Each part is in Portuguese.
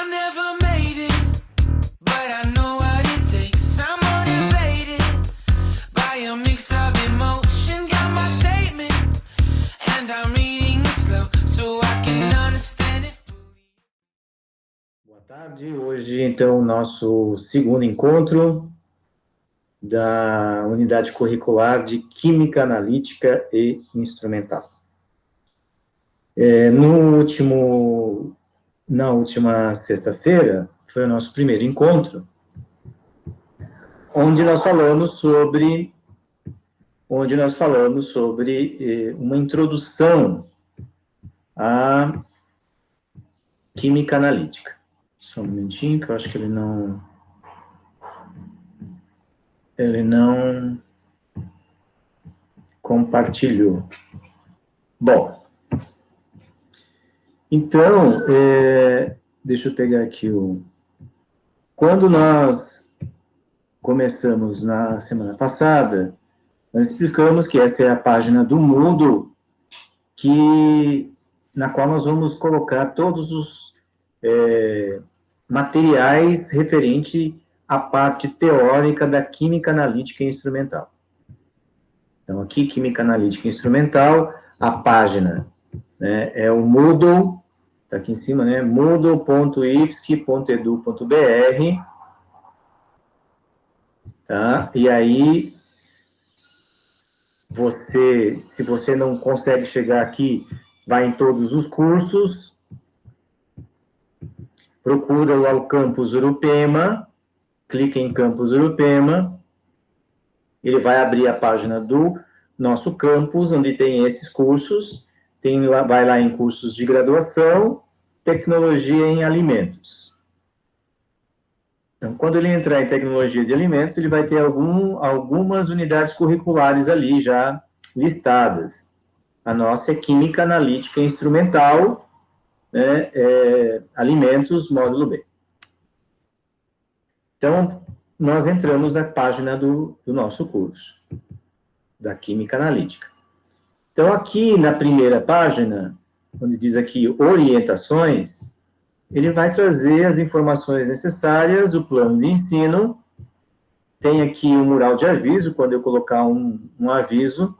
I never made it, but I know what it takes. I'm motivated by a mix of emotion. Got my statement, and I'm reading it slow so I can understand it fully. Boa tarde, hoje então o nosso segundo encontro da unidade curricular de Química Analítica e Instrumental. Na última sexta-feira, foi o nosso primeiro encontro, onde nós falamos sobre uma introdução à química analítica. Só um momentinho, que eu acho que ele não compartilhou. Bom, então, deixa eu pegar aqui Quando nós começamos na semana passada, nós explicamos que essa é a página do Moodle, na qual nós vamos colocar todos os materiais referentes à parte teórica da química analítica e instrumental. Então, aqui, química analítica e instrumental, a página, né, é o Moodle, está aqui em cima, né, moodle.ifsc.edu.br, tá? E aí, se você não consegue chegar aqui, vai em todos os cursos, procura lá o Campus Urupema, clica em Campus Urupema, ele vai abrir a página do nosso campus, onde tem esses cursos, vai lá em cursos de graduação, tecnologia em alimentos. Então, quando ele entrar em tecnologia de alimentos, ele vai ter algumas unidades curriculares ali já listadas. A nossa é química analítica e instrumental, né, alimentos, módulo B. Então, nós entramos na página do nosso curso, da química analítica. Então, aqui na primeira página, onde diz aqui orientações, ele vai trazer as informações necessárias, o plano de ensino, tem aqui um mural de aviso, quando eu colocar um aviso,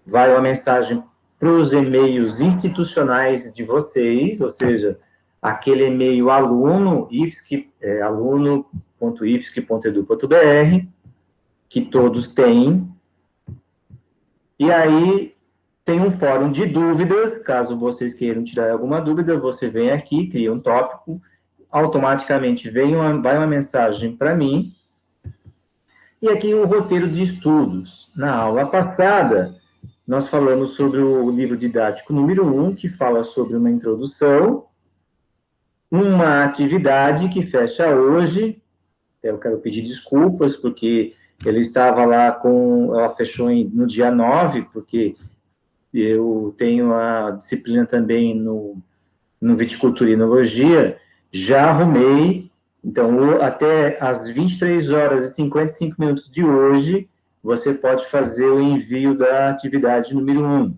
vai uma mensagem para os e-mails institucionais de vocês, ou seja, aquele e-mail aluno.ifsc.edu.br, que todos têm. E aí, tem um fórum de dúvidas, caso vocês queiram tirar alguma dúvida, você vem aqui, cria um tópico, automaticamente vai uma mensagem para mim, e aqui o roteiro de estudos. Na aula passada, nós falamos sobre o livro didático número 1, que fala sobre uma introdução, uma atividade que fecha hoje. Eu quero pedir desculpas, porque ela fechou no dia 9, porque eu tenho a disciplina também no Viticultura e Enologia, já arrumei, então, até às 23h55 de hoje, você pode fazer o envio da atividade número 1.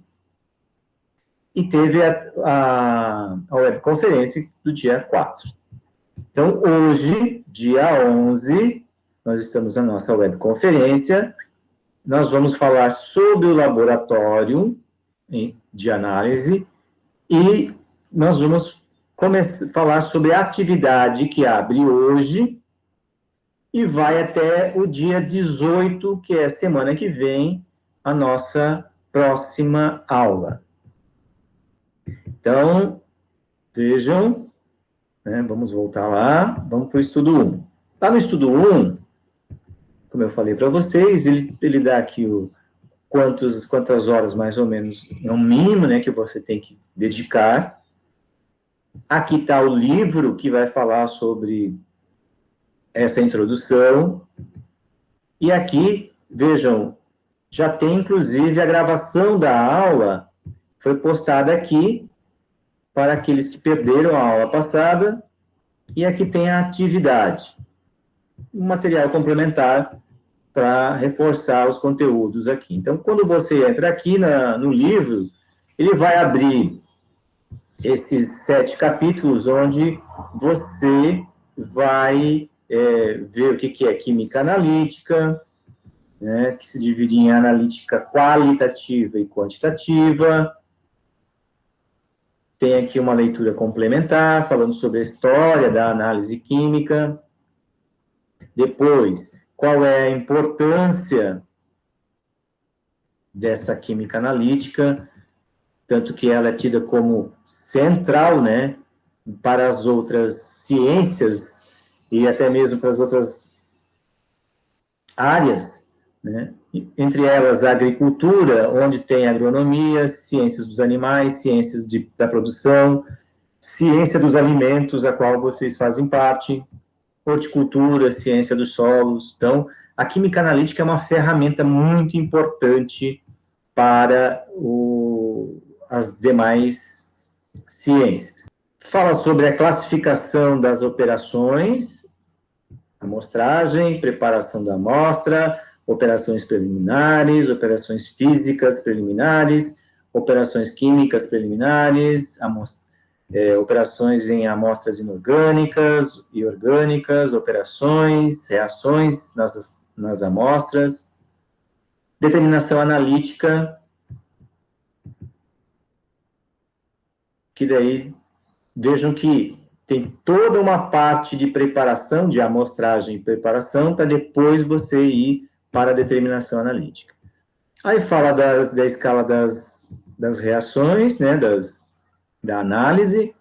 E teve a webconferência do dia 4. Então, hoje, dia 11, nós estamos na nossa webconferência, nós vamos falar sobre o laboratório de análise e nós vamos falar sobre a atividade que abre hoje e vai até o dia 18, que é semana que vem, a nossa próxima aula. Então, vejam, né, vamos voltar lá, vamos para o estudo 1. Lá no estudo 1, como eu falei para vocês, ele dá aqui quantas horas, mais ou menos, é um mínimo, né, que você tem que dedicar. Aqui está o livro que vai falar sobre essa introdução. E aqui, vejam, já tem, inclusive, a gravação da aula, foi postada aqui, para aqueles que perderam a aula passada, e aqui tem a atividade. Um material complementar para reforçar os conteúdos aqui. Então, quando você entra aqui no livro, ele vai abrir esses 7 capítulos, onde você vai ver o que é química analítica, né, que se divide em analítica qualitativa e quantitativa. Tem aqui uma leitura complementar, falando sobre a história da análise química. Depois, qual é a importância dessa química analítica, tanto que ela é tida como central, né, para as outras ciências e até mesmo para as outras áreas, né? Entre elas a agricultura, onde tem agronomia, ciências dos animais, ciências da produção, ciência dos alimentos, a qual vocês fazem parte, horticultura, ciência dos solos. Então, a química analítica é uma ferramenta muito importante para as demais ciências. Fala sobre a classificação das operações, amostragem, preparação da amostra, operações preliminares, operações físicas preliminares, operações químicas preliminares, operações em amostras inorgânicas e orgânicas, operações, reações nas amostras, determinação analítica, que daí, vejam que tem toda uma parte de preparação, de amostragem e preparação, para depois você ir para a determinação analítica. Aí fala da escala das reações, né, da análise.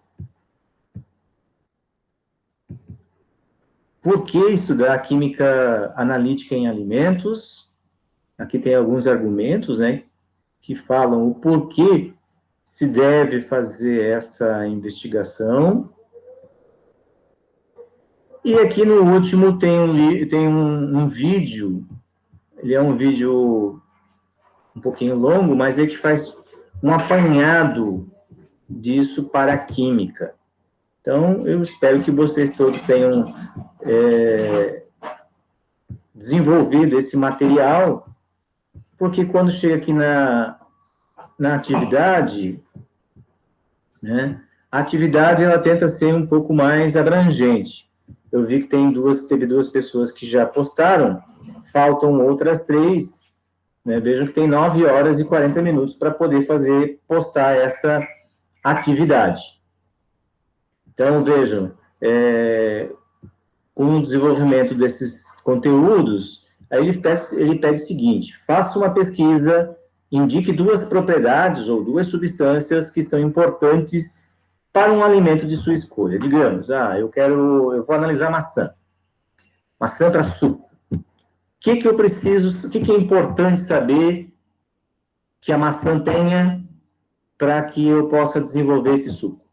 Por que estudar química analítica em alimentos? Aqui tem alguns argumentos, né, que falam o porquê se deve fazer essa investigação. E aqui no último tem um vídeo, ele é um vídeo um pouquinho longo, mas ele que faz um apanhado disso para a química. Então, eu espero que vocês todos tenham desenvolvido esse material, porque quando chega aqui na atividade, né, a atividade ela tenta ser um pouco mais abrangente. Eu vi que teve duas pessoas que já postaram, faltam outras 3, né, vejam que tem 9 horas e 40 minutos para poder postar essa atividade. Então, vejam, com o desenvolvimento desses conteúdos, aí ele pede o seguinte: faça uma pesquisa, indique 2 propriedades ou 2 substâncias que são importantes para um alimento de sua escolha. Digamos, eu vou analisar maçã para suco. O que eu preciso, o que é importante saber que a maçã tenha para que eu possa desenvolver esse suco?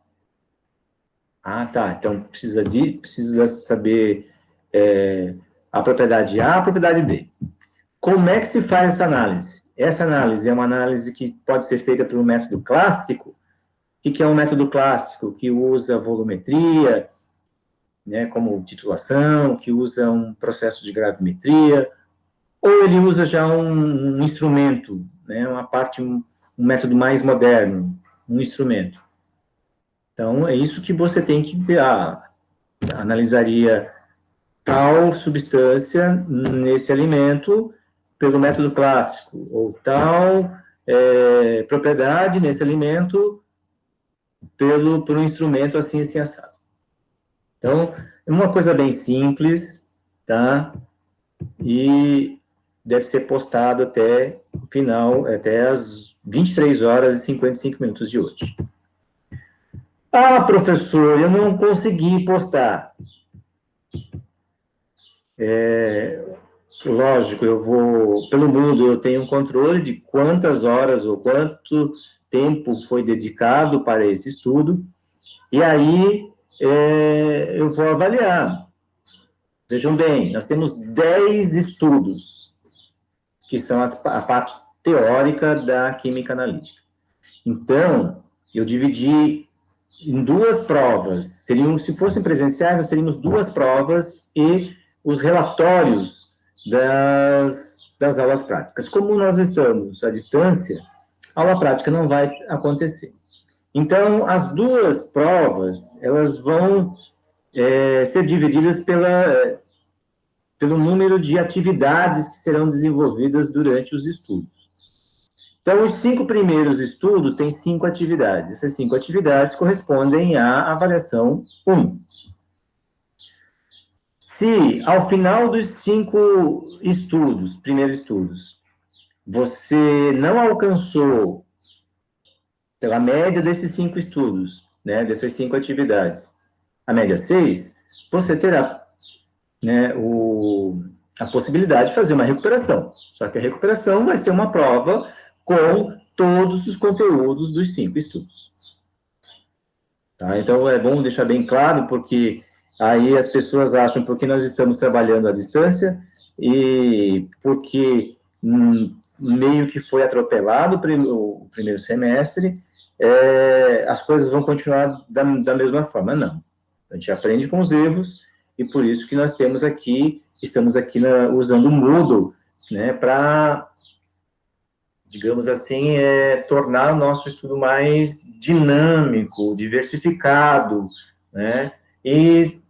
Então precisa saber a propriedade A, a propriedade B. Como é que se faz essa análise? Essa análise é uma análise que pode ser feita pelo método clássico. O que é um método clássico? Que usa volumetria, né, como titulação, que usa um processo de gravimetria, ou ele usa já um instrumento, né, um método mais moderno, um instrumento. Então, é isso que você tem que ver. Analisaria tal substância nesse alimento pelo método clássico, ou tal propriedade nesse alimento por um instrumento assim assado. Então, é uma coisa bem simples, tá? E deve ser postado até o final, até as 23 horas e 55 minutos de hoje. Professor, eu não consegui postar. Lógico, pelo mundo, eu tenho um controle de quantas horas ou quanto tempo foi dedicado para esse estudo, e aí eu vou avaliar. Vejam bem, nós temos 10 estudos, que são a parte teórica da química analítica. Então, eu dividi em 2 provas, se fossem presenciais, nós teríamos 2 provas e os relatórios das aulas práticas. Como nós estamos à distância, a aula prática não vai acontecer. Então, as 2 provas, elas vão ser divididas pelo número de atividades que serão desenvolvidas durante os estudos. Então, os 5 primeiros estudos têm 5 atividades. Essas 5 atividades correspondem à avaliação 1. Se, ao final dos 5 estudos, primeiros estudos, você não alcançou, pela média desses 5 estudos, né, dessas 5 atividades, a média 6, você terá, né, a possibilidade de fazer uma recuperação. Só que a recuperação vai ser uma prova com todos os conteúdos dos 5 estudos. Tá? Então, é bom deixar bem claro, porque aí as pessoas acham porque nós estamos trabalhando à distância e porque meio que foi atropelado o primeiro semestre, as coisas vão continuar da mesma forma. Não. A gente aprende com os erros e por isso que nós estamos aqui usando o Moodle, né, para, digamos assim, tornar o nosso estudo mais dinâmico, diversificado, né, e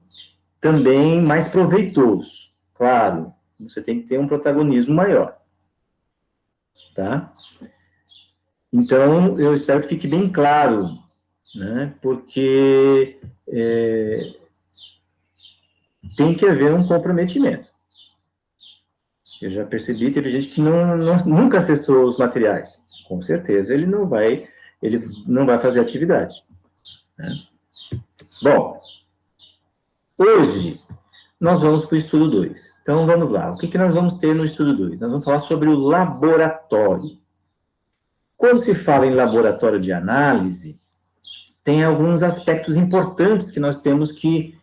também mais proveitoso. Claro, você tem que ter um protagonismo maior, tá? Então, eu espero que fique bem claro, né, porque tem que haver um comprometimento. Eu já percebi, teve gente que nunca acessou os materiais. Com certeza, ele não vai fazer atividade, né? Bom, hoje nós vamos para o estudo 2. Então, vamos lá. O que nós vamos ter no estudo 2? Nós vamos falar sobre o laboratório. Quando se fala em laboratório de análise, tem alguns aspectos importantes que nós temos que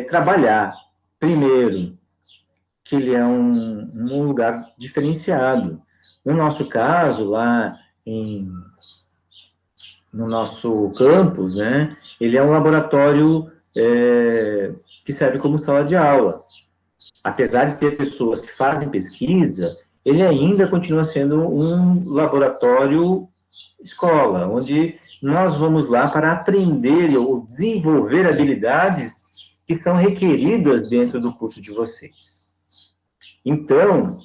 trabalhar. Primeiro, que ele é um lugar diferenciado. No nosso caso, lá no nosso campus, né, ele é um laboratório que serve como sala de aula. Apesar de ter pessoas que fazem pesquisa, ele ainda continua sendo um laboratório escola, onde nós vamos lá para aprender ou desenvolver habilidades que são requeridas dentro do curso de vocês. Então,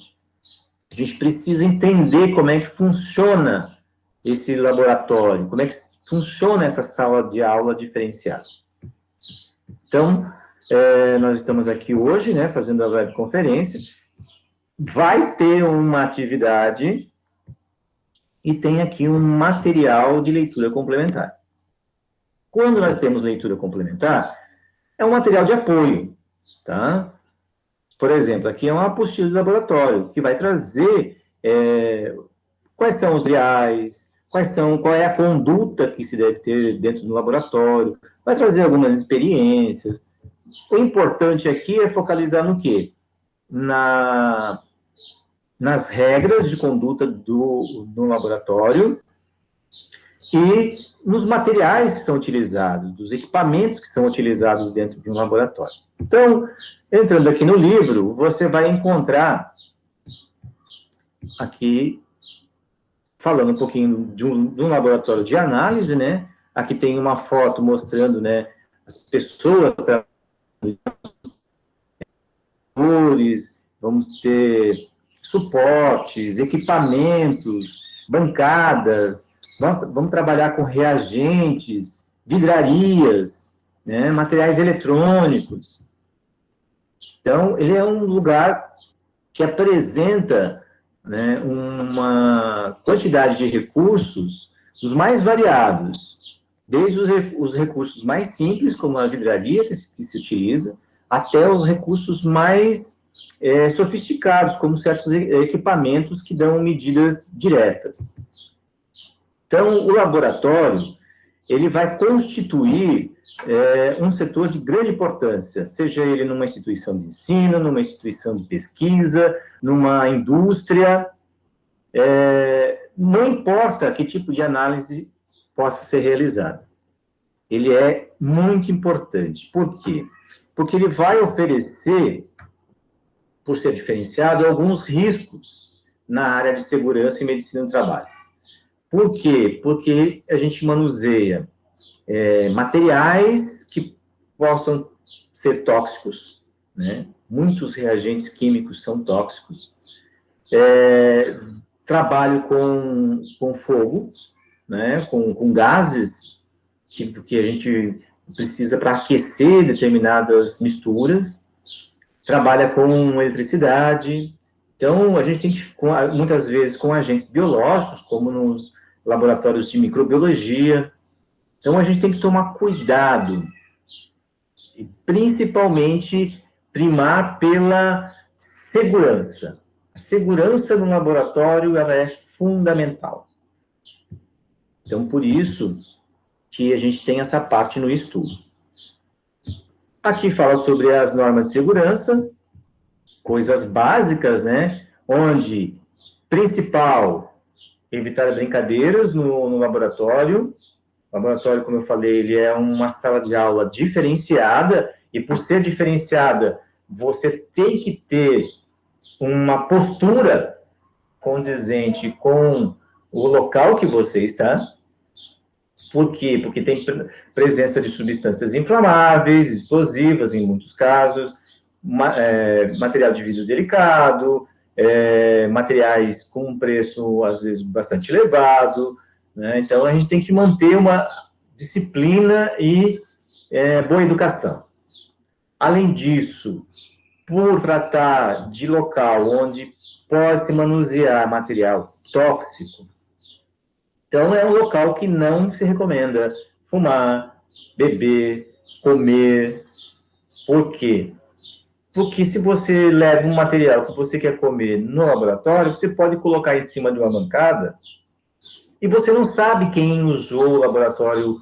a gente precisa entender como é que funciona esse laboratório, como é que funciona essa sala de aula diferenciada. Então, nós estamos aqui hoje, né, fazendo a webconferência. Vai ter uma atividade e tem aqui um material de leitura complementar. Quando nós temos leitura complementar, é um material de apoio, tá? Por exemplo, aqui é uma apostila de laboratório, que vai trazer quais são os materiais, qual é a conduta que se deve ter dentro do laboratório, vai trazer algumas experiências. O importante aqui é focalizar no quê? Nas regras de conduta do laboratório e nos materiais que são utilizados, dos equipamentos que são utilizados dentro de um laboratório. Então, entrando aqui no livro, você vai encontrar aqui, falando um pouquinho de um laboratório de análise, né? Aqui tem uma foto mostrando, né, as pessoas, vamos ter suportes, equipamentos, bancadas, vamos trabalhar com reagentes, vidrarias, né, materiais eletrônicos. Então, ele é um lugar que apresenta, né, uma quantidade de recursos dos mais variados, desde os recursos mais simples, como a vidraria que se utiliza, até os recursos mais sofisticados, como certos equipamentos que dão medidas diretas. Então, o laboratório, ele vai constituir um setor de grande importância, seja ele numa instituição de ensino, numa instituição de pesquisa, numa indústria, não importa que tipo de análise possa ser realizada. Ele é muito importante. Por quê? Porque ele vai oferecer, por ser diferenciado, alguns riscos na área de segurança e medicina do trabalho. Por quê? Porque a gente manuseia materiais que possam ser tóxicos, né? Muitos reagentes químicos são tóxicos. Trabalho com fogo, né? Com gases que a gente precisa para aquecer determinadas misturas. Trabalha com eletricidade. Então, a gente tem que, muitas vezes, com agentes biológicos, como nos laboratórios de microbiologia. Então, a gente tem que tomar cuidado, e principalmente primar pela segurança. A segurança no laboratório, ela é fundamental. Então, por isso que a gente tem essa parte no estudo. Aqui fala sobre as normas de segurança, coisas básicas, né? Onde, principal, evitar brincadeiras no laboratório. O laboratório, como eu falei, ele é uma sala de aula diferenciada, e por ser diferenciada, você tem que ter uma postura condizente com o local que você está. Por quê? Porque tem presença de substâncias inflamáveis, explosivas, em muitos casos, material de vidro delicado, materiais com um preço, às vezes, bastante elevado, né? Então, a gente tem que manter uma disciplina e boa educação. Além disso, por tratar de local onde pode se manusear material tóxico, então é um local que não se recomenda fumar, beber, comer. Por quê? Porque se você leva um material que você quer comer no laboratório, você pode colocar em cima de uma bancada e você não sabe quem usou o laboratório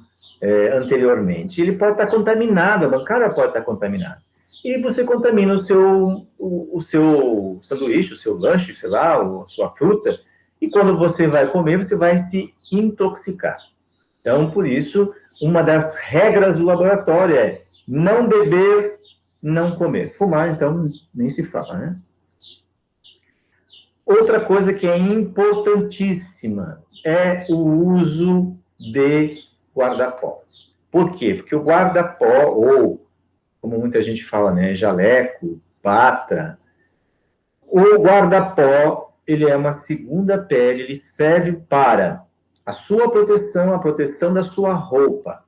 anteriormente. Ele pode estar contaminado, a bancada pode estar contaminada. E você contamina o seu sanduíche, o seu lanche, sei lá, a sua fruta, e quando você vai comer, você vai se intoxicar. Então, por isso, uma das regras do laboratório é não beber, não comer. Fumar, então, nem se fala, né? Outra coisa que é importantíssima é o uso de guarda-pó. Por quê? Porque o guarda-pó, ou, como muita gente fala, né, jaleco, bata, o guarda-pó, ele é uma segunda pele, ele serve para a sua proteção, a proteção da sua roupa.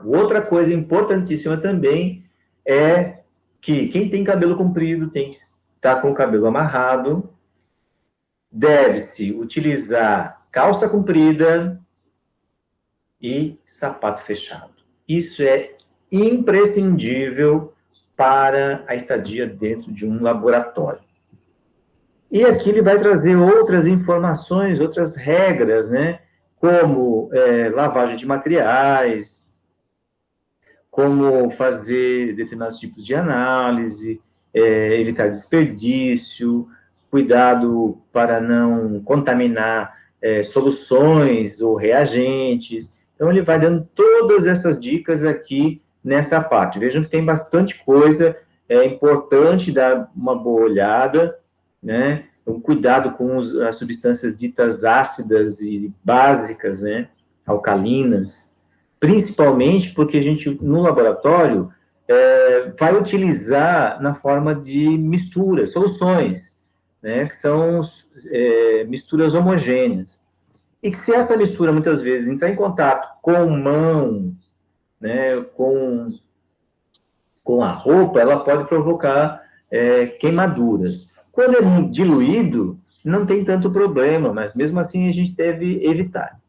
Outra coisa importantíssima também é que quem tem cabelo comprido tem que estar com o cabelo amarrado, deve-se utilizar calça comprida e sapato fechado. Isso é imprescindível para a estadia dentro de um laboratório. E aqui ele vai trazer outras informações, outras regras, né? Como lavagem de materiais, como fazer determinados tipos de análise, evitar desperdício, cuidado para não contaminar soluções ou reagentes. Então, ele vai dando todas essas dicas aqui nessa parte. Vejam que tem bastante coisa, é importante dar uma boa olhada, né? Então, cuidado com as substâncias ditas ácidas e básicas, né? Alcalinas, principalmente porque a gente, no laboratório, vai utilizar na forma de misturas, soluções, né? Que são misturas homogêneas. E que se essa mistura, muitas vezes, entrar em contato com mão, né? Com a roupa, ela pode provocar queimaduras. Quando é diluído, não tem tanto problema, mas mesmo assim a gente deve evitar.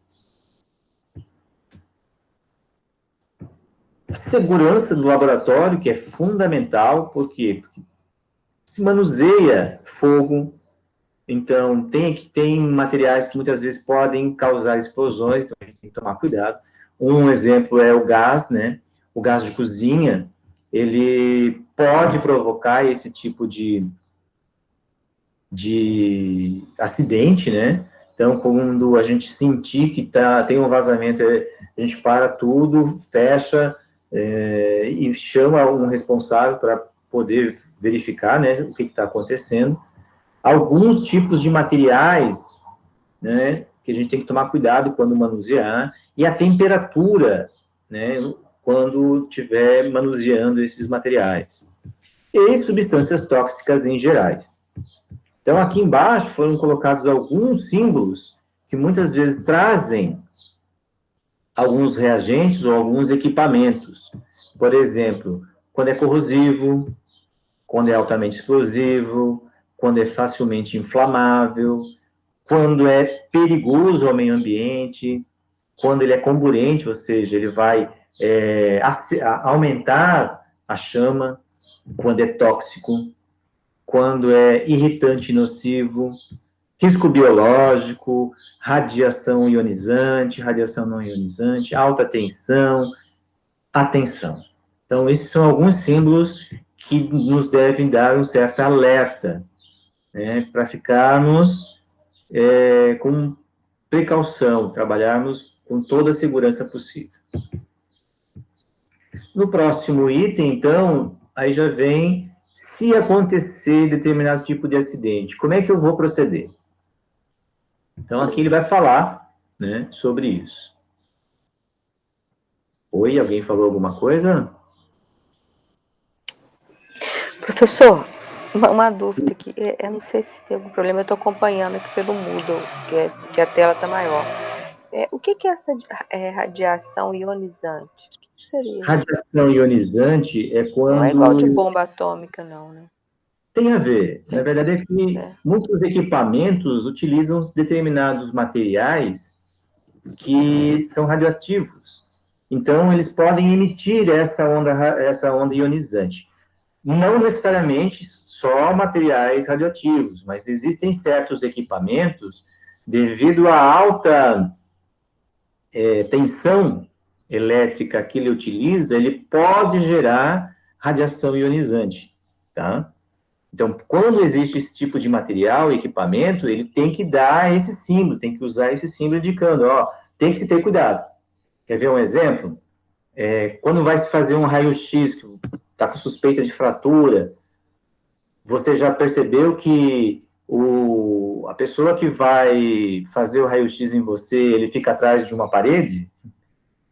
A segurança do laboratório, que é fundamental, por quê? Porque se manuseia fogo, então tem materiais que muitas vezes podem causar explosões, então a gente tem que tomar cuidado. Um exemplo é o gás, né? O gás de cozinha, ele pode provocar esse tipo de acidente, né? Então, quando a gente sentir que tem um vazamento, a gente para tudo, fecha e chama um responsável para poder verificar, né, o que está acontecendo. Alguns tipos de materiais, né, que a gente tem que tomar cuidado quando manusear, e a temperatura, né? quando estiver manuseando esses materiais. E substâncias tóxicas em gerais. Então, aqui embaixo foram colocados alguns símbolos que muitas vezes trazem alguns reagentes ou alguns equipamentos. Por exemplo, quando é corrosivo, quando é altamente explosivo, quando é facilmente inflamável, quando é perigoso ao meio ambiente, quando ele é comburente, ou seja, ele vai aumentar a chama, quando é tóxico, quando é irritante e nocivo, risco biológico, radiação ionizante, radiação não ionizante, alta tensão, atenção. Então, esses são alguns símbolos que nos devem dar um certo alerta, né, para ficarmos com precaução, trabalharmos com toda a segurança possível. No próximo item, então, aí já vem, se acontecer determinado tipo de acidente, como é que eu vou proceder? Então, aqui ele vai falar, né, sobre isso. Oi, alguém falou alguma coisa? Professor, uma dúvida aqui. Eu não sei se tem algum problema, eu estou acompanhando aqui pelo Moodle, que a tela está maior. O que é essa radiação ionizante? O que seria? Radiação ionizante é quando... Não é igual de bomba atômica, não, né? Tem a ver. Na verdade, é que muitos equipamentos utilizam determinados materiais que são radioativos. Então, eles podem emitir essa onda ionizante. Não necessariamente só materiais radioativos, mas existem certos equipamentos, devido à alta tensão elétrica que ele utiliza, ele pode gerar radiação ionizante, tá? Então, quando existe esse tipo de material, equipamento, ele tem que dar esse símbolo, tem que usar esse símbolo indicando, ó, tem que se ter cuidado. Quer ver um exemplo? Quando vai se fazer um raio-x, que está com suspeita de fratura, você já percebeu que a pessoa que vai fazer o raio-x em você, ele fica atrás de uma parede?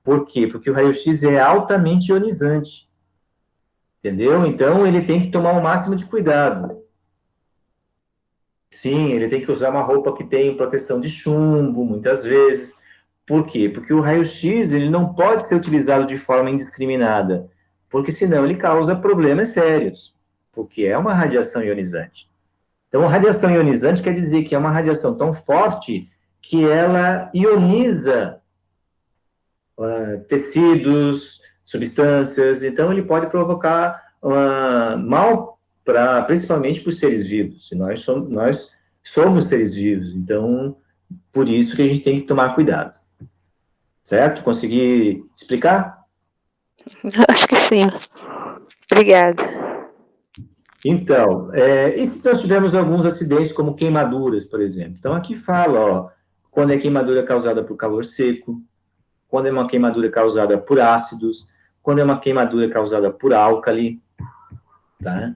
Por quê? Porque o raio-x é altamente ionizante. Entendeu? Então, ele tem que tomar o máximo de cuidado. Sim, ele tem que usar uma roupa que tem proteção de chumbo, muitas vezes. Por quê? Porque o raio-x, ele não pode ser utilizado de forma indiscriminada, porque senão ele causa problemas sérios, porque é uma radiação ionizante. Então, a radiação ionizante quer dizer que é uma radiação tão forte que ela ioniza tecidos, substâncias, então ele pode provocar mal, principalmente para os seres vivos. Nós somos seres vivos, então, por isso que a gente tem que tomar cuidado. Certo? Consegui explicar? Acho que sim. Obrigada. Então, e se nós tivermos alguns acidentes, como queimaduras, por exemplo? Então, aqui fala, ó, quando é queimadura causada por calor seco, quando é uma queimadura causada por ácidos, quando é uma queimadura causada por álcali, tá?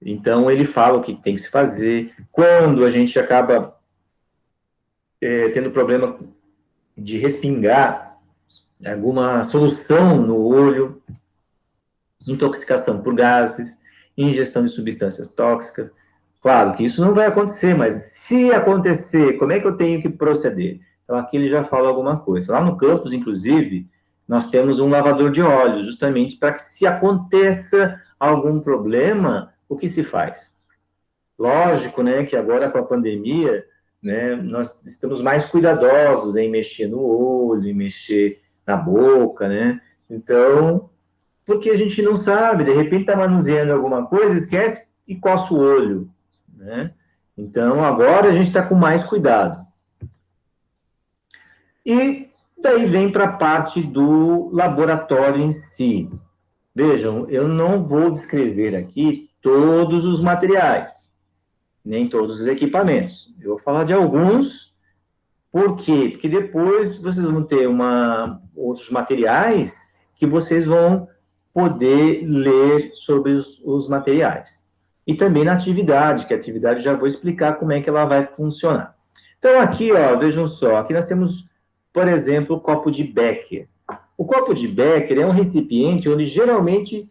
Então, ele fala o que tem que se fazer. Quando a gente acaba tendo problema de respingar alguma solução no olho, intoxicação por gases, injeção de substâncias tóxicas. Claro que isso não vai acontecer, mas se acontecer, como é que eu tenho que proceder? Então, aqui ele já fala alguma coisa. Lá no campus, inclusive, nós temos um lavador de óleo, justamente para que, se aconteça algum problema, o que se faz? Lógico, né, que agora com a pandemia, né, nós estamos mais cuidadosos em mexer no olho, em mexer na boca, né? Então, porque a gente não sabe, de repente está manuseando alguma coisa, esquece e coça o olho, né? Então, agora a gente está com mais cuidado. E daí vem para a parte do laboratório em si. Vejam, eu não vou descrever aqui todos os materiais, nem todos os equipamentos. Eu vou falar de alguns. Por quê? Porque depois vocês vão ter outros materiais que vocês vão poder ler sobre os materiais. E também na atividade, que a atividade já vou explicar como é que ela vai funcionar. Então, aqui, ó, vejam só, aqui nós temos, por exemplo, o copo de Becker. O copo de Becker é um recipiente onde geralmente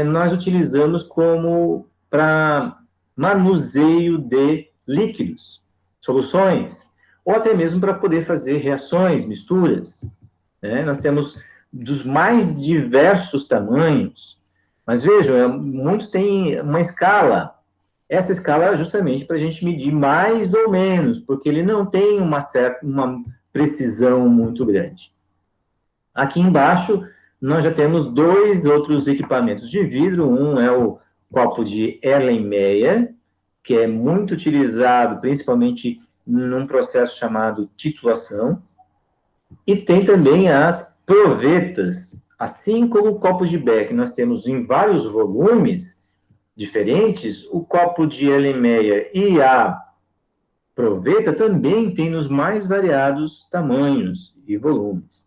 nós utilizamos como para manuseio de líquidos, soluções, ou até mesmo para poder fazer reações, misturas, né? Nós temos dos mais diversos tamanhos, mas vejam, muitos têm uma escala. Essa escala é justamente para a gente medir mais ou menos, porque ele não tem uma precisão muito grande. Aqui embaixo, nós já temos dois outros equipamentos de vidro. Um é o copo de Erlenmeyer, que é muito utilizado, principalmente num processo chamado titulação. E tem também as provetas. Assim como o copo de Becker, nós temos em vários volumes diferentes, o copo de Erlenmeyer e a proveta também tem nos mais variados tamanhos e volumes.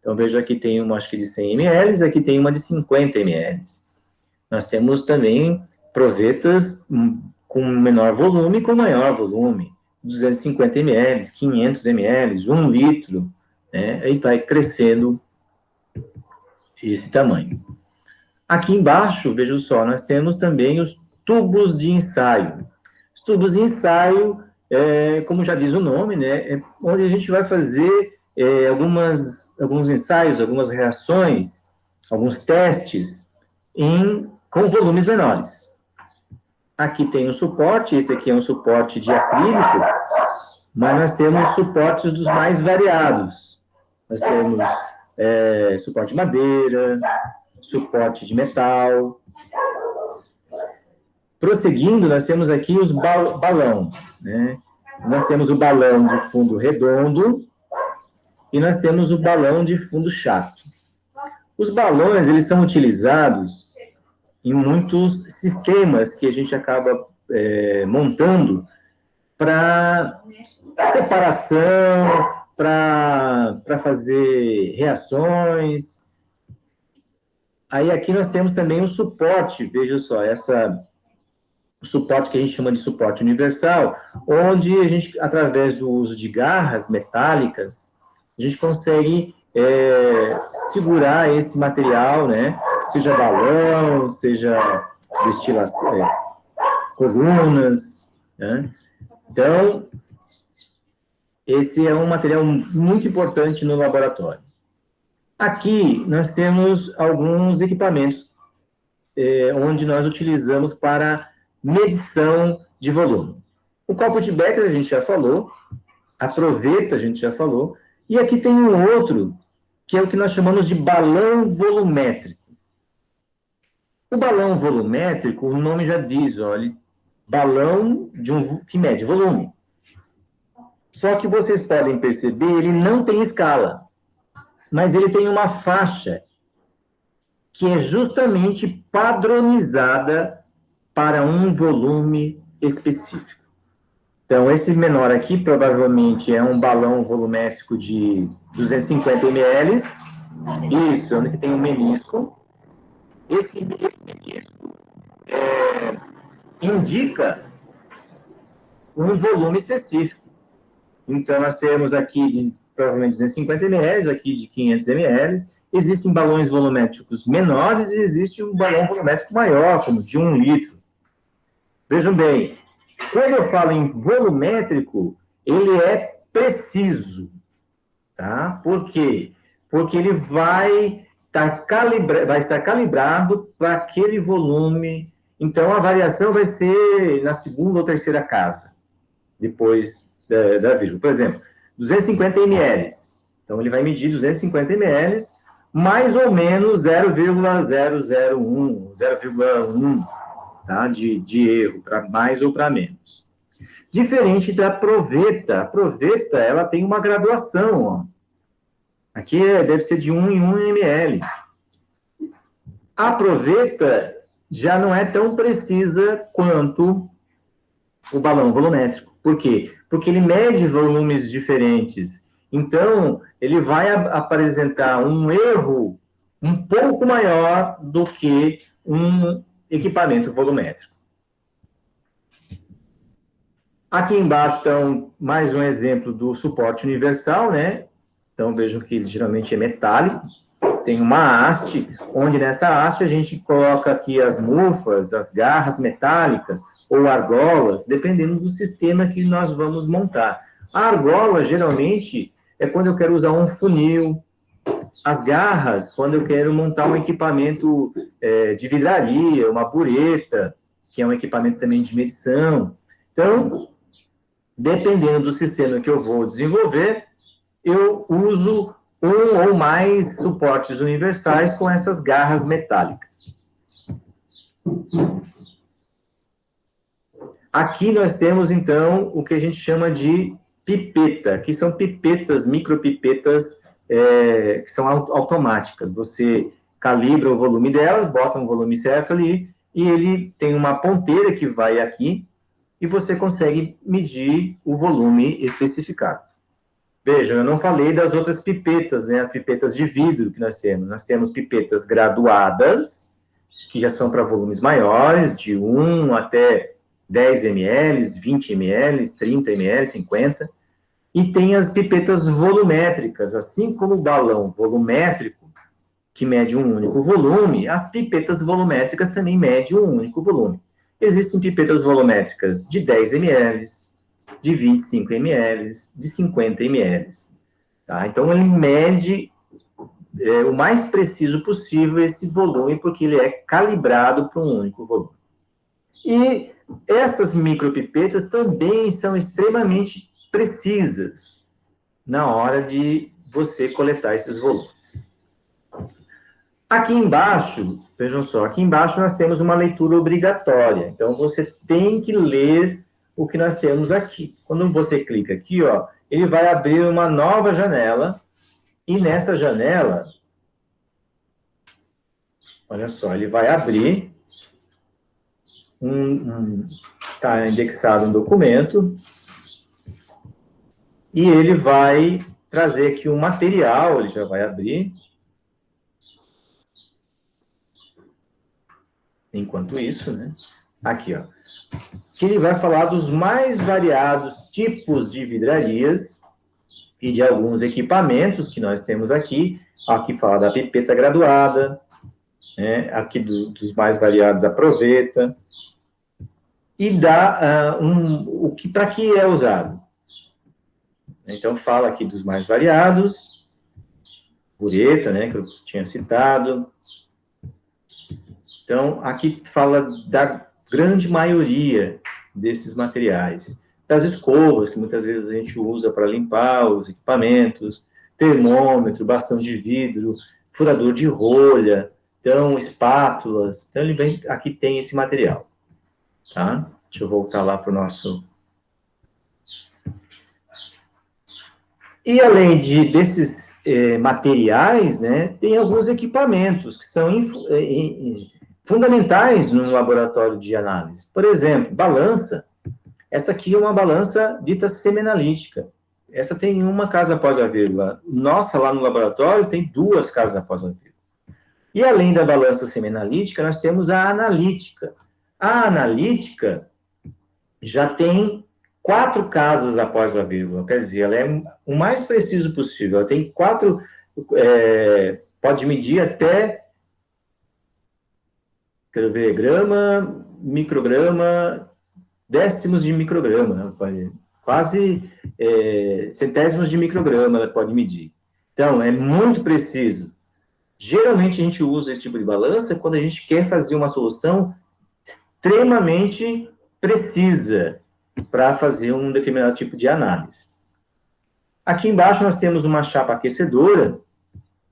Então, veja, aqui tem uma, acho que de 100 ml, aqui tem uma de 50 ml. Nós temos também provetas com menor volume e com maior volume. 250 ml, 500 ml, 1 litro, né? Aí vai crescendo esse tamanho. Aqui embaixo, veja só, nós temos também os tubos de ensaio. Os tubos de ensaio, como já diz o nome, né? É onde a gente vai fazer alguns ensaios, algumas reações, alguns testes com volumes menores. Aqui tem um suporte, esse aqui é um suporte de acrílico, mas nós temos suportes dos mais variados. Nós temos suporte de madeira, suporte de metal. Prosseguindo, nós temos aqui os balão, né? Nós temos o balão de fundo redondo, e nós temos o balão de fundo chato. Os balões, eles são utilizados em muitos sistemas que a gente acaba montando para separação, para fazer reações. Aí aqui nós temos também o suporte, veja só, o suporte que a gente chama de suporte universal, onde a gente, através do uso de garras metálicas, a gente consegue segurar esse material, né? Seja balão, seja destilação, colunas, né? Então, esse é um material muito importante no laboratório. Aqui, nós temos alguns equipamentos onde nós utilizamos para medição de volume. O copo de Becker a gente já falou, a proveta a gente já falou, e aqui tem um outro, que é o que nós chamamos de balão volumétrico. O balão volumétrico, o nome já diz, olha, balão que mede volume. Só que vocês podem perceber, ele não tem escala, mas ele tem uma faixa que é justamente padronizada para um volume específico. Então, esse menor aqui, provavelmente, é um balão volumétrico de 250 ml. Isso, onde que tem um menisco. Esse menisco indica um volume específico. Então, nós temos aqui, provavelmente, 250 ml, aqui de 500 ml. Existem balões volumétricos menores e existe um balão volumétrico maior, como de 1 litro. Vejam bem, quando eu falo em volumétrico, ele é preciso, tá? Por quê? Porque ele vai estar calibrado para aquele volume. Então, a variação vai ser na segunda ou terceira casa, depois da vírgula. Por exemplo, 250 ml. Então, ele vai medir 250 ml, mais ou menos 0,001, 0,1, tá? de erro, para mais ou para menos. Diferente da proveta. A proveta, ela tem uma graduação, ó. Aqui deve ser de 1 em 1 ml. A proveta já não é tão precisa quanto o balão volumétrico. Por quê? Porque ele mede volumes diferentes. Então, ele vai apresentar um erro um pouco maior do que um equipamento volumétrico. Aqui embaixo, então, mais um exemplo do suporte universal, né? Então, vejam que ele geralmente é metálico. tem uma haste, onde nessa haste a gente coloca aqui as mufas, as garras metálicas ou argolas, dependendo do sistema que nós vamos montar. A argola, geralmente, é quando eu quero usar um funil. As garras, quando eu quero montar um equipamento de vidraria, uma bureta, que é um equipamento também de medição. Então, dependendo do sistema que eu vou desenvolver, eu uso um ou mais suportes universais com essas garras metálicas. Aqui nós temos, então, o que a gente chama de pipeta, que são pipetas, micropipetas, que são automáticas. Você calibra o volume delas, bota um volume certo ali, e ele tem uma ponteira que vai aqui, e você consegue medir o volume especificado. Vejam, eu não falei das outras pipetas, né, as pipetas de vidro que nós temos. Nós temos pipetas graduadas, que já são para volumes maiores, de 1 até 10 ml, 20 ml, 30 ml, 50. E tem as pipetas volumétricas, assim como o balão volumétrico, que mede um único volume, as pipetas volumétricas também medem um único volume. Existem pipetas volumétricas de 10 ml, de 25 ml, de 50 ml. Tá? Então, ele mede o mais preciso possível esse volume, porque ele é calibrado para um único volume. E essas micropipetas também são extremamente precisas na hora de você coletar esses volumes. Aqui embaixo, vejam só, aqui embaixo nós temos uma leitura obrigatória. Então, você tem que ler o que nós temos aqui. Quando você clica aqui, ó, ele vai abrir uma nova janela, e nessa janela, olha só, ele vai abrir, está indexado um documento, e ele vai trazer aqui um material, ele já vai abrir. Enquanto isso, né? Aqui, ó. Que ele vai falar dos mais variados tipos de vidrarias e de alguns equipamentos que nós temos aqui. Aqui fala da pipeta graduada, né? Aqui dos mais variados da proveta. E dá para que é usado. Então, fala aqui dos mais variados, bureta, né, que eu tinha citado. Então, aqui fala da grande maioria desses materiais. Das escovas, que muitas vezes a gente usa para limpar os equipamentos, termômetro, bastão de vidro, furador de rolha, então, espátulas. Então, ele vem, aqui tem esse material. Tá? Deixa eu voltar lá para o nosso... E além desses materiais, né, tem alguns equipamentos que são fundamentais no laboratório de análise. Por exemplo, balança. Essa aqui é uma balança dita seminalítica. Essa tem uma casa após a vírgula. Nossa, lá no laboratório, tem 2 casas após a vírgula. E além da balança seminalítica, nós temos a analítica. A analítica já tem 4 casas após a vírgula, quer dizer, ela é o mais preciso possível. Ela tem 4, pode medir até, quero ver, grama, micrograma, décimos de micrograma, quase centésimos de micrograma ela pode medir. Então, é muito preciso. Geralmente, a gente usa esse tipo de balança quando a gente quer fazer uma solução extremamente precisa para fazer um determinado tipo de análise. Aqui embaixo nós temos uma chapa aquecedora.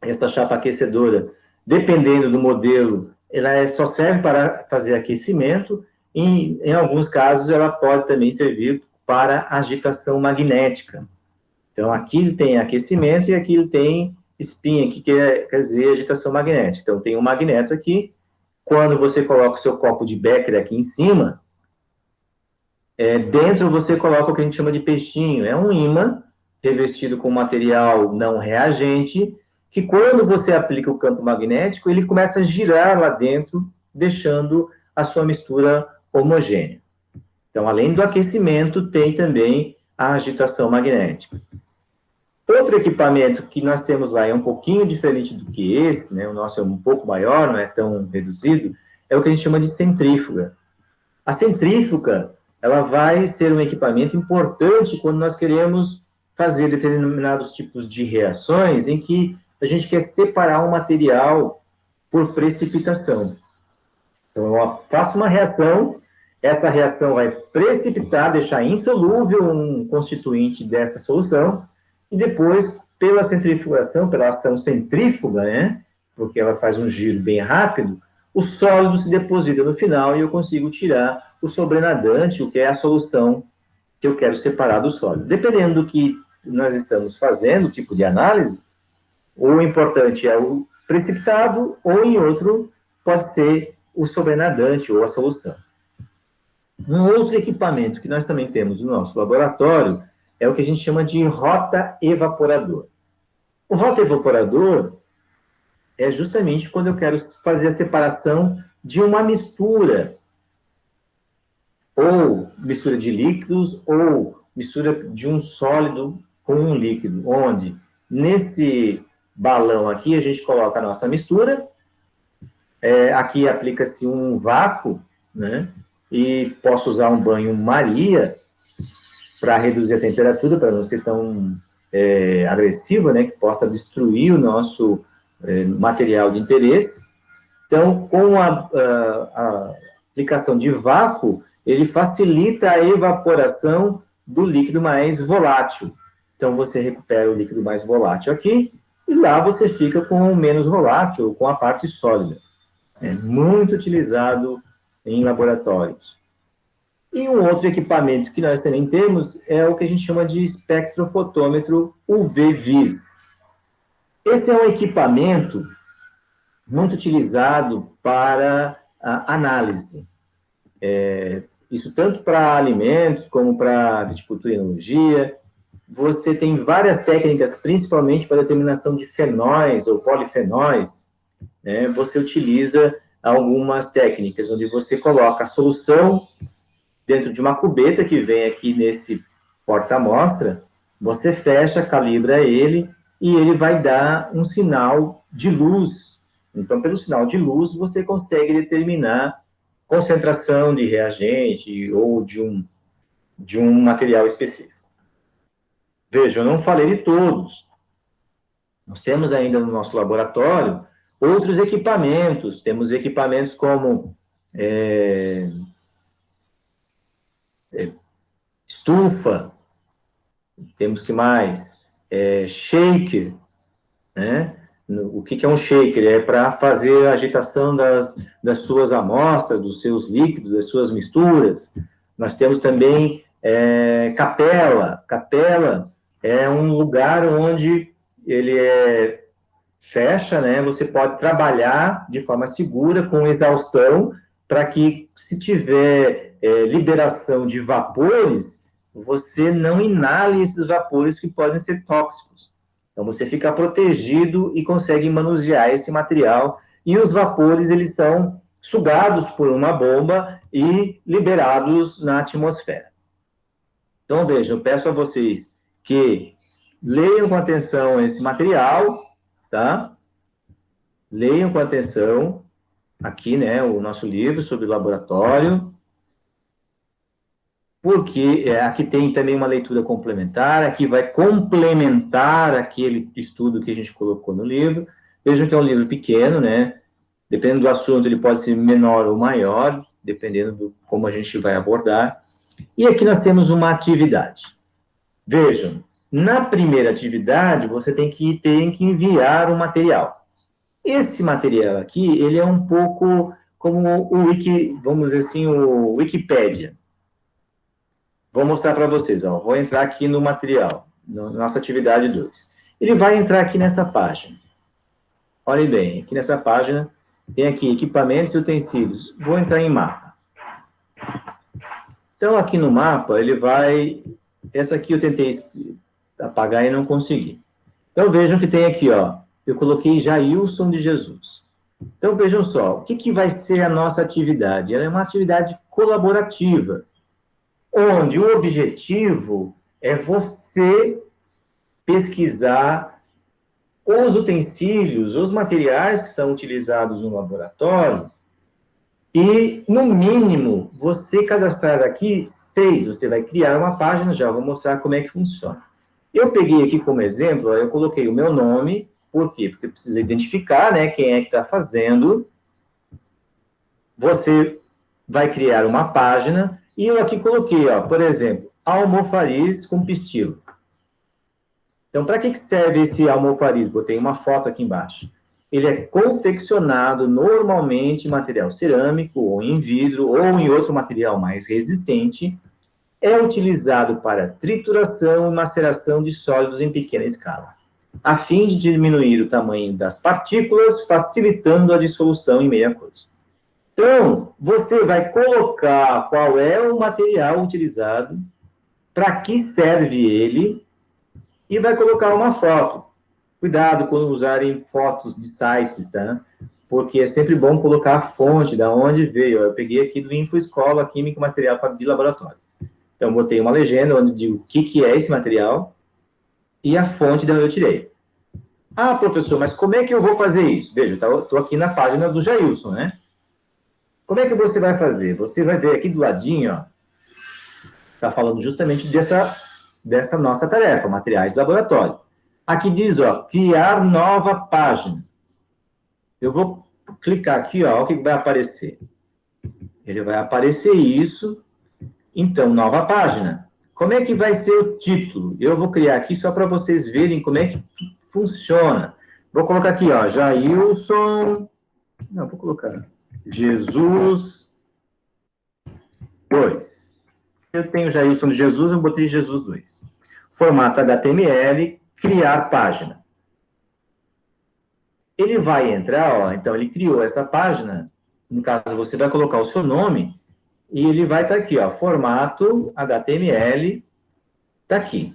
Essa chapa aquecedora, dependendo do modelo, ela só serve para fazer aquecimento. E, em alguns casos, ela pode também servir para agitação magnética. Então, aqui ele tem aquecimento e aqui ele tem espinha, que quer dizer agitação magnética. Então, tem um magneto aqui. Quando você coloca o seu copo de Becker aqui em cima, dentro você coloca o que a gente chama de peixinho. É um ímã revestido com material não reagente, que quando você aplica o campo magnético, ele começa a girar lá dentro, deixando a sua mistura homogênea. Então, além do aquecimento, tem também a agitação magnética. Outro equipamento que nós temos lá é um pouquinho diferente do que esse, né? O nosso é um pouco maior, não é tão reduzido, é o que a gente chama de centrífuga. A centrífuga, ela vai ser um equipamento importante quando nós queremos fazer determinados tipos de reações em que a gente quer separar um material por precipitação. Então, eu faço uma reação, essa reação vai precipitar, deixar insolúvel um constituinte dessa solução, e depois, pela centrifugação, pela ação centrífuga, né, porque ela faz um giro bem rápido, o sólido se deposita no final e eu consigo tirar o sobrenadante, o que é a solução que eu quero separar do sólido. Dependendo do que nós estamos fazendo, o tipo de análise, o importante é o precipitado, ou em outro pode ser o sobrenadante ou a solução. Um outro equipamento que nós também temos no nosso laboratório é o que a gente chama de rota-evaporador. O rota-evaporador é justamente quando eu quero fazer a separação de uma mistura, ou mistura de líquidos, ou mistura de um sólido com um líquido, onde nesse balão aqui a gente coloca a nossa mistura, aqui aplica-se um vácuo, né? E posso usar um banho-maria para reduzir a temperatura, para não ser tão agressiva, né? Que possa destruir o nosso material de interesse. Então, com a aplicação de vácuo, ele facilita a evaporação do líquido mais volátil. Então, você recupera o líquido mais volátil aqui, e lá você fica com o menos volátil, com a parte sólida. É muito utilizado em laboratórios. E um outro equipamento que nós também temos é o que a gente chama de espectrofotômetro UV-Vis. Esse é um equipamento muito utilizado para a análise. Isso tanto para alimentos como para viticultura e enologia. Você tem várias técnicas, principalmente para determinação de fenóis ou polifenóis, né? Você utiliza algumas técnicas, onde você coloca a solução dentro de uma cubeta que vem aqui nesse porta-amostra, você fecha, calibra ele, e ele vai dar um sinal de luz. Então, pelo sinal de luz, você consegue determinar concentração de reagente ou de um material específico. Veja, eu não falei de todos. Nós temos ainda no nosso laboratório outros equipamentos. Temos equipamentos como estufa, temos que mais? Shaker, né? O que é um shaker? É para fazer a agitação das suas amostras, dos seus líquidos, das suas misturas. Nós temos também capela. Capela é um lugar onde ele fecha, né? Você pode trabalhar de forma segura com exaustão para que, se tiver liberação de vapores, você não inale esses vapores que podem ser tóxicos. Então, você fica protegido e consegue manusear esse material, e os vapores, eles são sugados por uma bomba e liberados na atmosfera. Então, veja, eu peço a vocês que leiam com atenção esse material, tá? Leiam com atenção aqui, né, o nosso livro sobre o laboratório, porque aqui tem também uma leitura complementar, aqui vai complementar aquele estudo que a gente colocou no livro. Vejam que é um livro pequeno, né? Dependendo do assunto, ele pode ser menor ou maior, dependendo do como a gente vai abordar. E aqui nós temos uma atividade. Vejam, na primeira atividade, você tem que enviar um material. Esse material aqui, ele é um pouco como o vamos dizer assim, o Wikipédia. Vou mostrar para vocês, ó. Vou entrar aqui no material, na nossa atividade 2. Ele vai entrar aqui nessa página. Olhem bem, aqui nessa página tem aqui equipamentos e utensílios. Vou entrar em mapa. Então, aqui no mapa, ele vai... Essa aqui eu tentei apagar e não consegui. Então, vejam que tem aqui, ó. Eu coloquei Jailson de Jesus. Então, vejam só, o que vai ser a nossa atividade? Ela é uma atividade colaborativa, onde o objetivo é você pesquisar os utensílios, os materiais que são utilizados no laboratório, e, no mínimo, você cadastrar aqui 6. Você vai criar uma página, já vou mostrar como é que funciona. Eu peguei aqui como exemplo, eu coloquei o meu nome, por quê? Porque precisa identificar, né, quem é que está fazendo. Você vai criar uma página, e eu aqui coloquei, ó, por exemplo, almofariz com pistilo. Então, para que serve esse almofariz? Botei uma foto aqui embaixo. Ele é confeccionado normalmente em material cerâmico, ou em vidro, ou em outro material mais resistente. É utilizado para trituração e maceração de sólidos em pequena escala, a fim de diminuir o tamanho das partículas, facilitando a dissolução em meia coisa. Então, você vai colocar qual é o material utilizado, para que serve ele, e vai colocar uma foto. Cuidado quando usarem fotos de sites, tá? Porque é sempre bom colocar a fonte, da onde veio. Eu peguei aqui do InfoEscola, Química e Material de Laboratório. Então, botei uma legenda onde digo o que é esse material e a fonte de onde eu tirei. Ah, professor, mas como é que eu vou fazer isso? Veja, estou aqui na página do Jailson, né? Como é que você vai fazer? Você vai ver aqui do ladinho, ó, está falando justamente dessa nossa tarefa, materiais de laboratório. Aqui diz, ó, criar nova página. Eu vou clicar aqui, ó, o que vai aparecer. Ele vai aparecer isso. Então, nova página. Como é que vai ser o título? Eu vou criar aqui só para vocês verem como é que funciona. Vou colocar aqui, ó, Jailson... Não, vou colocar Jesus 2. Eu tenho Jailson de Jesus, eu botei Jesus 2. Formato HTML, criar página. Ele vai entrar, ó, então ele criou essa página, no caso você vai colocar o seu nome, e ele vai estar aqui, ó, formato HTML, está aqui.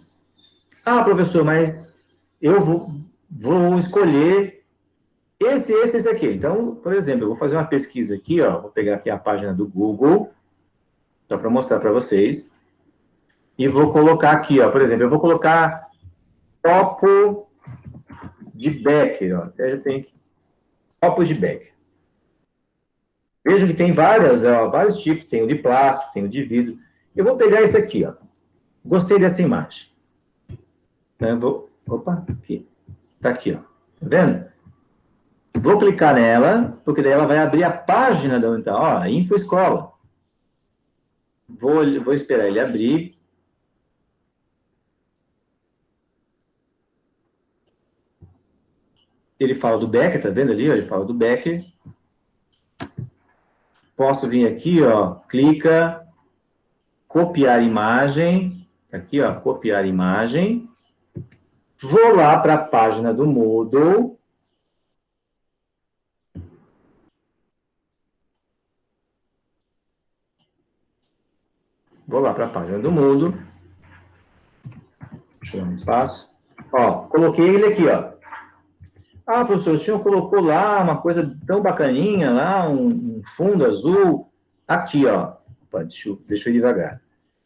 Ah, professor, mas eu vou escolher esse aqui. Então, por exemplo, eu vou fazer uma pesquisa aqui, ó, vou pegar aqui a página do Google, só para mostrar para vocês, e vou colocar aqui, ó, por exemplo, eu vou colocar copo de Becker, ó, até já tem aqui, copo de Becker. Vejam que tem vários tipos, tem o de plástico, tem o de vidro. Eu vou pegar esse aqui, ó. Gostei dessa imagem. Então, eu vou... Opa, aqui. Tá aqui, ó. Tá vendo? Vou clicar nela, porque daí ela vai abrir a página da onde tá. Ó, InfoEscola. Vou esperar ele abrir. Ele fala do Becker, tá vendo ali? Ó, ele fala do Becker. Posso vir aqui, ó, clica, copiar imagem, aqui, ó, copiar imagem. Vou lá para a página do Moodle. Vou lá para a página do Moodle. Deixa eu dar um espaço. Ó, coloquei ele aqui, ó. Ah, professor, o senhor colocou lá uma coisa tão bacaninha, lá um fundo azul. Aqui, ó. Opa, deixa eu ir devagar.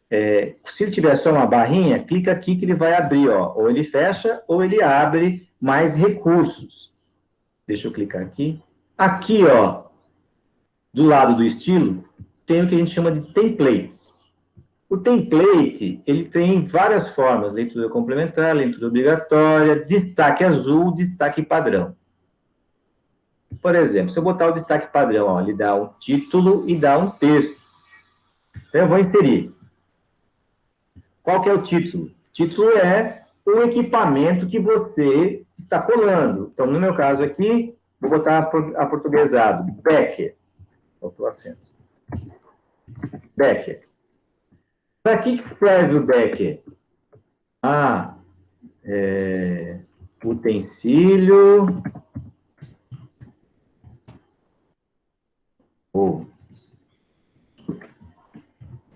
Se ele tiver só uma barrinha, clica aqui que ele vai abrir, ó. Ou ele fecha, ou ele abre mais recursos. Deixa eu clicar aqui. Aqui, ó, do lado do estilo, tem o que a gente chama de templates. O template, ele tem várias formas, leitura complementar, leitura obrigatória, destaque azul, destaque padrão. Por exemplo, se eu botar o destaque padrão, ó, ele dá um título e dá um texto. Então, eu vou inserir. Qual que é o título? O título é o equipamento que você está colando. Então, no meu caso aqui, vou botar aportuguesado, Becker. Faltou o acento. Becker. Para que serve o Becker? Ah, utensílio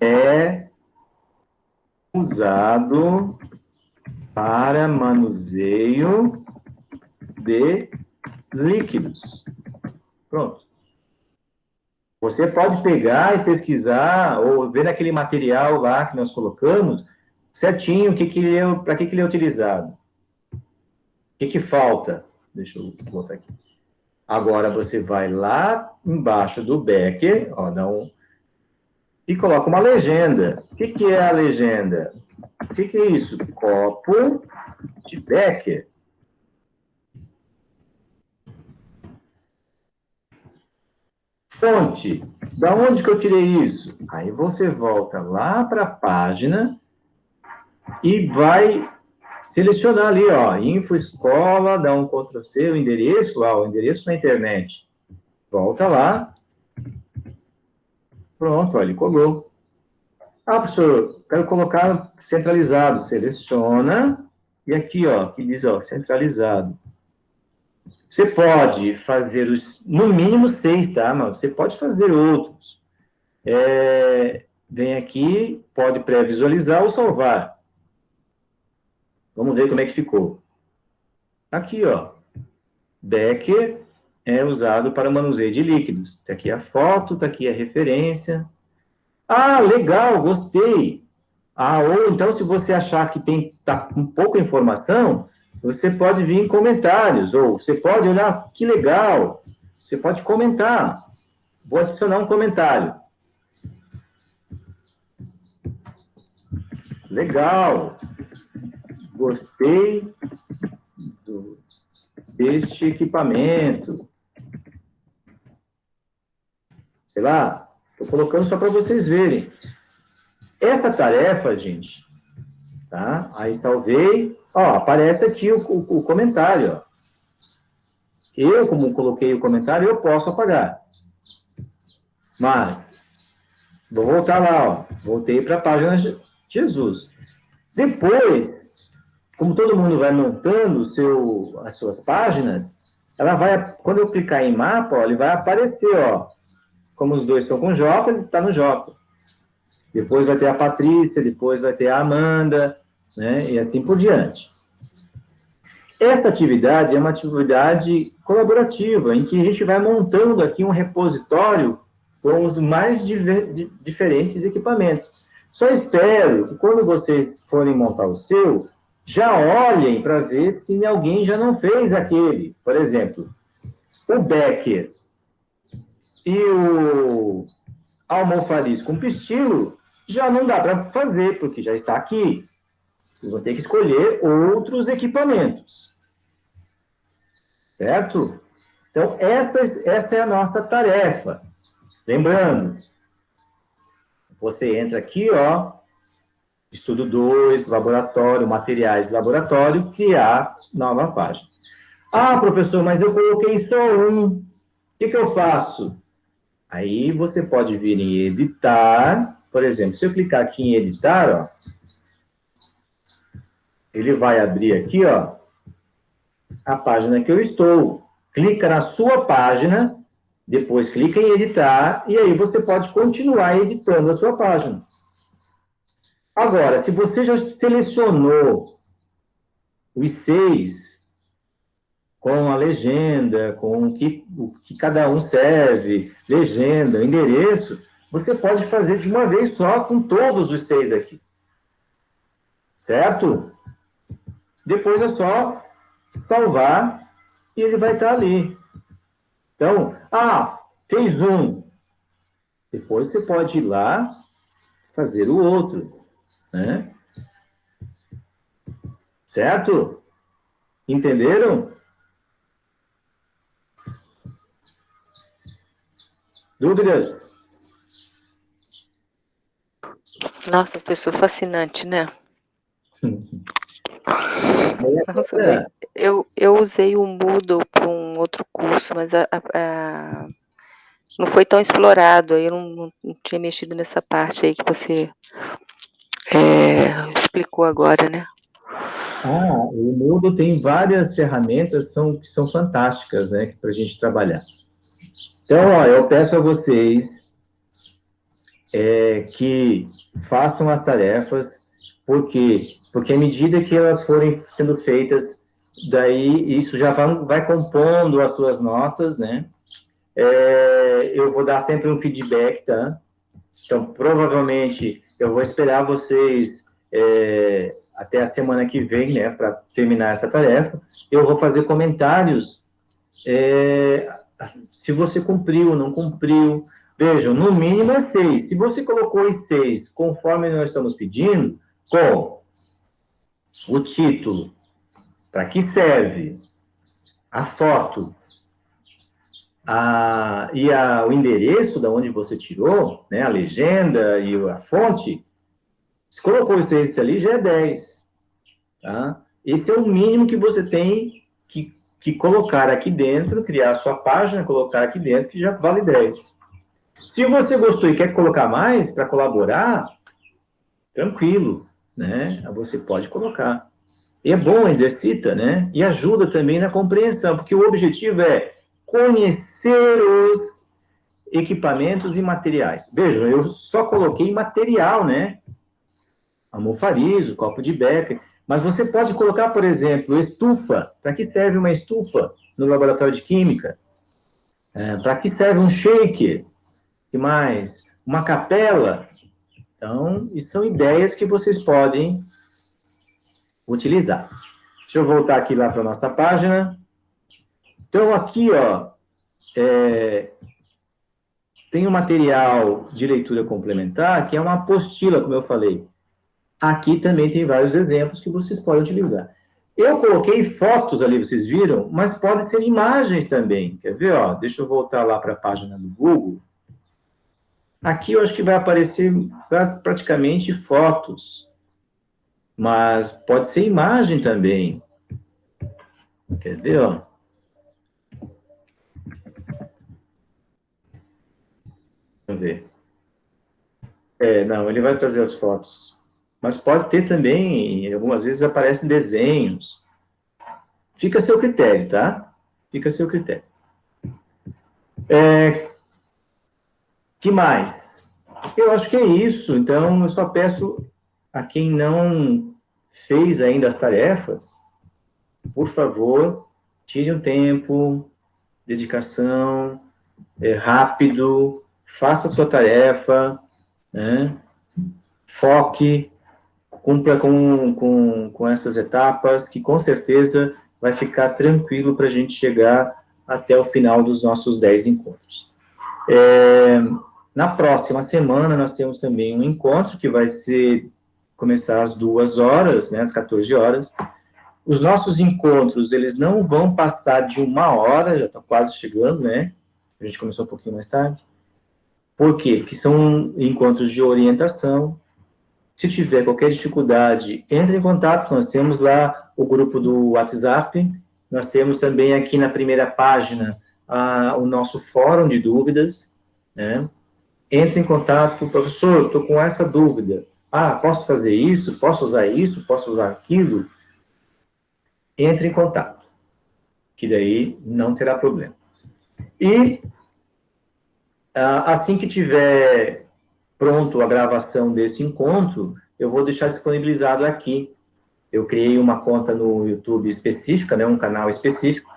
é usado para manuseio de líquidos. Pronto. Você pode pegar e pesquisar, ou ver naquele material lá que nós colocamos, certinho, para que ele é utilizado. que falta? Deixa eu botar aqui. Agora você vai lá embaixo do Becker, ó, e coloca uma legenda. O que é a legenda? O que é isso? Copo de Becker. Fonte. Da onde que eu tirei isso? Aí você volta lá para a página e vai selecionar ali, ó, info escola, dá um Ctrl+C, o endereço lá, o endereço na internet. Volta lá. Pronto, ó, ele colou. Ah, professor, quero colocar centralizado. Seleciona. E aqui, ó, que diz, ó, centralizado. Você pode fazer no mínimo 6, tá? Mas você pode fazer outros. Vem aqui, pode pré-visualizar ou salvar. Vamos ver como é que ficou. Aqui, ó. Becker é usado para manuseio de líquidos. Tá aqui a foto, tá aqui a referência. Ah, legal, gostei. Ah, ou então, se você achar que tá com pouca informação, você pode vir em comentários, ou você pode olhar, que legal. Você pode comentar. Vou adicionar um comentário. Legal. Gostei deste equipamento. Sei lá, estou colocando só para vocês verem. Essa tarefa, gente, tá? Aí salvei. Ó, aparece aqui o comentário, ó. Eu, como coloquei o comentário, eu posso apagar. Mas, vou voltar lá, ó. Voltei para a página Jesus. Depois, como todo mundo vai montando as suas páginas, quando eu clicar em mapa, ó, ele vai aparecer, ó. Como os dois são com J, ele está no J. Depois vai ter a Patrícia, depois vai ter a Amanda, né? E assim por diante. Essa atividade é uma atividade colaborativa, em que a gente vai montando aqui um repositório com os mais diferentes equipamentos. Só espero que quando vocês forem montar o seu, já olhem para ver se alguém já não fez aquele. Por exemplo, o Becker e o almofariz com pistilo já não dá para fazer, porque já está aqui. Vocês vão ter que escolher outros equipamentos. Certo? Então, essa é a nossa tarefa. Lembrando, você entra aqui, ó, estudo 2, laboratório, materiais, laboratório, criar nova página. Ah, professor, mas eu coloquei só um. O que eu faço? Aí você pode vir em editar. Por exemplo, se eu clicar aqui em editar, ó, ele vai abrir aqui, ó, a página que eu estou. Clica na sua página, depois clica em editar, e aí você pode continuar editando a sua página. Agora, se você já selecionou os 6, com a legenda, com o que cada um serve, legenda, endereço, você pode fazer de uma vez só com todos os 6 aqui. Certo? Depois é só salvar e ele vai estar ali. Então, fez um. Depois você pode ir lá fazer o outro. Né? Certo? Entenderam? Dúvidas? Nossa, pessoa fascinante, né? Nossa, eu usei o Moodle para um outro curso, mas não foi tão explorado, aí eu não tinha mexido nessa parte aí que você explicou agora, né? O Moodle tem várias ferramentas que são fantásticas, né, para a gente trabalhar. Então, ó, eu peço a vocês que façam as tarefas, porque à medida que elas forem sendo feitas, daí isso já vai compondo as suas notas, né? Eu vou dar sempre um feedback, tá? Então, provavelmente, eu vou esperar vocês até a semana que vem, né, para terminar essa tarefa, eu vou fazer comentários se você cumpriu ou não cumpriu. Vejam, no mínimo é 6. Se você colocou os 6 conforme nós estamos pedindo, com o título, para que serve, a foto, o endereço da onde você tirou, né, a legenda e a fonte, se colocou os 6 ali, já é 10. Tá? Esse é o mínimo que você tem que colocar aqui dentro, criar a sua página, colocar aqui dentro, que já vale 10. Se você gostou e quer colocar mais para colaborar, tranquilo, né? Você pode colocar. E é bom, exercita, né? E ajuda também na compreensão, porque o objetivo é conhecer os equipamentos e materiais. Vejam, eu só coloquei material, né? Almofariz, o copo de Becker. Mas você pode colocar, por exemplo, estufa. Para que serve uma estufa no laboratório de química? Para que serve um shaker? O que mais? Uma capela? Então, isso são ideias que vocês podem utilizar. Deixa eu voltar aqui lá para a nossa página. Então, aqui, ó, tem um material de leitura complementar, que é uma apostila, como eu falei. Aqui também tem vários exemplos que vocês podem utilizar. Eu coloquei fotos ali, vocês viram, mas pode ser imagens também. Quer ver? Ó, deixa eu voltar lá para a página do Google. Aqui eu acho que vai aparecer praticamente fotos, mas pode ser imagem também. Quer ver? Ó? Deixa eu ver. Não, ele vai trazer as fotos. Mas pode ter também, algumas vezes aparecem desenhos. Fica a seu critério, tá? Fica a seu critério. Que mais? Eu acho que é isso. Então, eu só peço a quem não fez ainda as tarefas, por favor, tire um tempo, dedicação, rápido, faça a sua tarefa, né? Foque, cumpra com essas etapas, que com certeza vai ficar tranquilo para a gente chegar até o final dos nossos 10 encontros. Na próxima semana, nós temos também um encontro que vai começar às 2 horas, né, às 14 horas. Os nossos encontros, eles não vão passar de 1 hora, já está quase chegando, né? A gente começou um pouquinho mais tarde. Por quê? Porque são encontros de orientação. Se tiver qualquer dificuldade, entre em contato. Nós temos lá o grupo do WhatsApp. Nós temos também aqui na primeira página o nosso fórum de dúvidas, né? Entre em contato, professor, estou com essa dúvida. Posso fazer isso? Posso usar isso? Posso usar aquilo? Entre em contato, que daí não terá problema. E assim que tiver pronto a gravação desse encontro, eu vou deixar disponibilizado aqui. Eu criei uma conta no YouTube específica, né, um canal específico,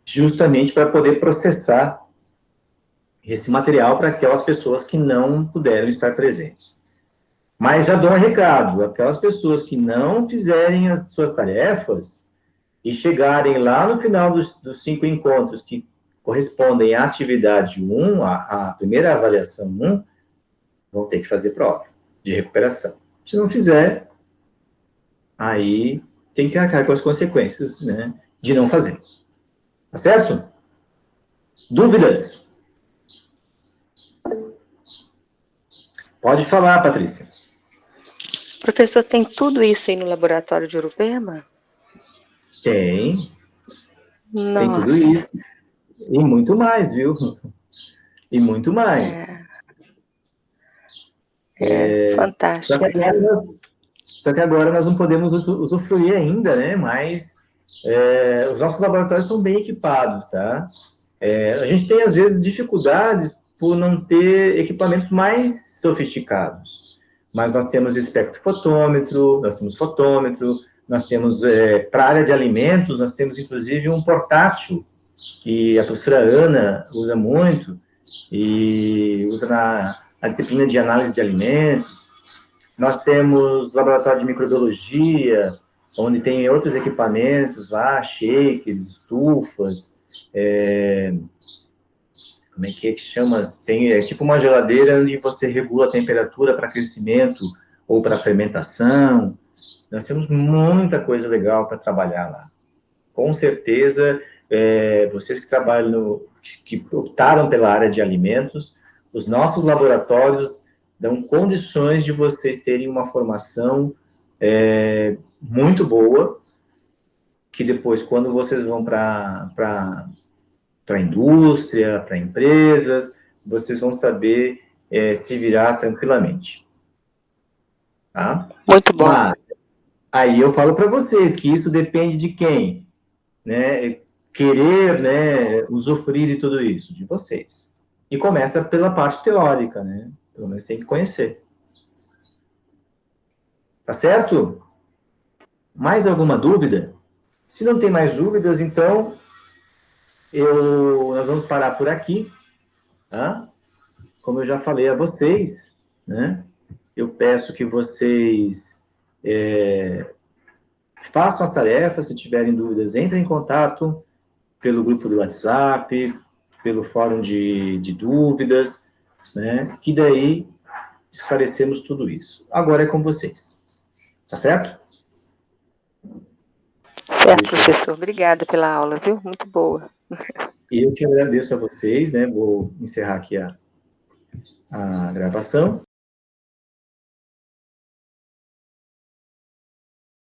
justamente para poder processar esse material para aquelas pessoas que não puderam estar presentes. Mas já dou um recado, aquelas pessoas que não fizerem as suas tarefas e chegarem lá no final dos 5 encontros que correspondem à atividade 1, à primeira avaliação 1, vão ter que fazer prova de recuperação. Se não fizer, aí tem que arcar com as consequências, né, de não fazer. Tá certo? Dúvidas? Pode falar, Patrícia. Professor, tem tudo isso aí no laboratório de Urupema? Tem. Nossa. Tem tudo isso. E muito mais, viu? E muito mais. Fantástico. Só que agora nós não podemos usufruir ainda, né? Mas os nossos laboratórios são bem equipados, tá? A gente tem, às vezes, dificuldades por não ter equipamentos mais sofisticados. Mas nós temos espectrofotômetro, nós temos fotômetro, nós temos, para a área de alimentos, nós temos, inclusive, um portátil, que a professora Ana usa muito, e usa na disciplina de análise de alimentos. Nós temos laboratório de microbiologia, onde tem outros equipamentos lá, shakers, estufas, como é que chama? Tem tipo uma geladeira onde você regula a temperatura para crescimento ou para fermentação. Nós temos muita coisa legal para trabalhar lá. Com certeza, vocês que trabalham, que optaram pela área de alimentos, os nossos laboratórios dão condições de vocês terem uma formação muito boa, que depois, quando vocês vão para a indústria, para empresas, vocês vão saber se virar tranquilamente. Tá? Muito bom. Mas, aí eu falo para vocês que isso depende de quem? Né? Querer, né, usufruir de tudo isso, de vocês. E começa pela parte teórica, né? Pelo menos tem que conhecer. Tá certo? Mais alguma dúvida? Se não tem mais dúvidas, então nós vamos parar por aqui, tá? Como eu já falei a vocês, né? Eu peço que vocês façam as tarefas. Se tiverem dúvidas, entrem em contato pelo grupo do WhatsApp, pelo fórum de dúvidas, né? Que daí esclarecemos tudo isso. Agora é com vocês. Tá certo? Certo, professor. Obrigada pela aula, viu? Muito boa. Eu que agradeço a vocês, né? Vou encerrar aqui a gravação.